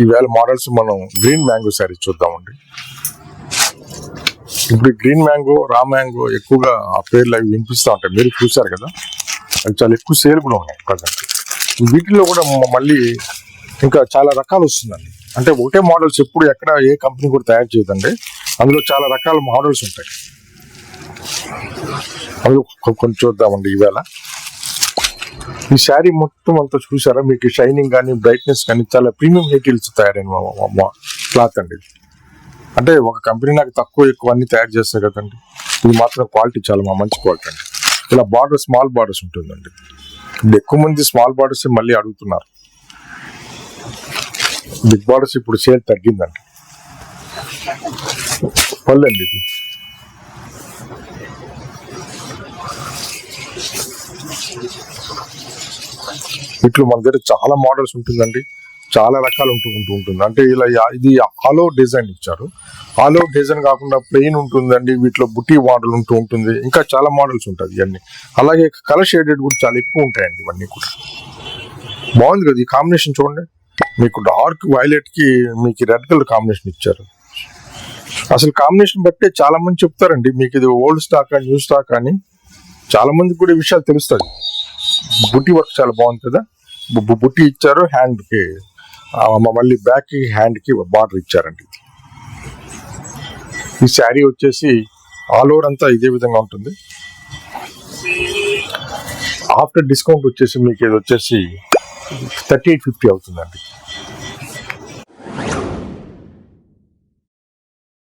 ఈవేళ మోడల్స్ మనం green mango sari చూద్దామండి. ఇప్పుడు గ్రీన్ మ్యాంగో, రా మ్యాంగో ఎక్కువగా ఆ పేర్లు అవి వినిపిస్తూ ఉంటాయి. మీరు చూసారు కదా, అవి చాలా ఎక్కువ సేల్ కూడా ఉన్నాయి ప్రజెంట్. వీటిల్లో కూడా మళ్ళీ ఇంకా చాలా రకాలు వస్తుందండి. అంటే ఒకటే మోడల్స్ ఎప్పుడు ఎక్కడ ఏ కంపెనీ కూడా తయారు చేయదండి. అందులో చాలా రకాల మోడల్స్ ఉంటాయి. అందులో కొన్ని చూద్దామండి. ఈవేళ ఈ శారీ మొత్తం అంతా చూసారా, మీకు షైనింగ్ కానీ బ్రైట్నెస్ కానీ చాలా ప్రీమియం మెటీరియల్స్ తయారైన క్లాత్ అండి. అంటే ఒక కంపెనీ నాకు తక్కువ ఎక్కువ అన్ని తయారు చేస్తాయి కదండి. ఇది మాత్రం క్వాలిటీ చాలా మంచి క్వాలిటీ అండి. ఇలా బార్డర్ స్మాల్ బార్డర్స్ ఉంటుందండి. ఇప్పుడు ఎక్కువ మంది స్మాల్ బార్డర్స్ మళ్ళీ అడుగుతున్నారు. బిగ్ బార్డర్స్ ఇప్పుడు సేల్ తగ్గిందండి. పళ్ళండి ఇది. ఇట్లా మన దగ్గర చాలా మోడల్స్ ఉంటుందండి. చాలా రకాలు ఉంటుంది. అంటే ఇలా ఇది ఆల్ ఓవర్ డిజైన్ ఇచ్చారు. ఆల్ ఓవర్ డిజైన్ కాకుండా ప్లెయిన్ ఉంటుందండి. వీటిలో బుటీ మోడల్ ఉంటుంది. ఇంకా చాలా మోడల్స్ ఉంటుంది ఇవన్నీ. అలాగే కలర్ షేడెడ్ కూడా చాలా ఎక్కువ ఉంటాయండి. ఇవన్నీ కూడా బాగుంది కదా. ఈ కాంబినేషన్ చూడండి, మీకు డార్క్ వైలెట్ కి మీకు రెడ్ కలర్ కాంబినేషన్ ఇచ్చారు. అసలు కాంబినేషన్ బట్టే చాలా మంది చెప్తారండి మీకు ఇది ఓల్డ్ స్టాక్ అని, న్యూ స్టాక్ అని. చాలా మందికి కూడా ఈ విషయాలు తెలుస్తుంది. బుట్టి వర్క్ చాలా బాగుంది కదా. బుట్టి ఇచ్చారు, హ్యాండ్ కి మళ్ళీ బ్యాక్ కి హ్యాండ్ కి బార్డర్ ఇచ్చారండి. ఈ శారీ వచ్చేసి ఆల్ ఓవర్ అంతా ఇదే విధంగా ఉంటుంది. ఆఫ్టర్ డిస్కౌంట్ వచ్చేసి మీకు ఇది వచ్చేసి 3850 అవుతుందండి.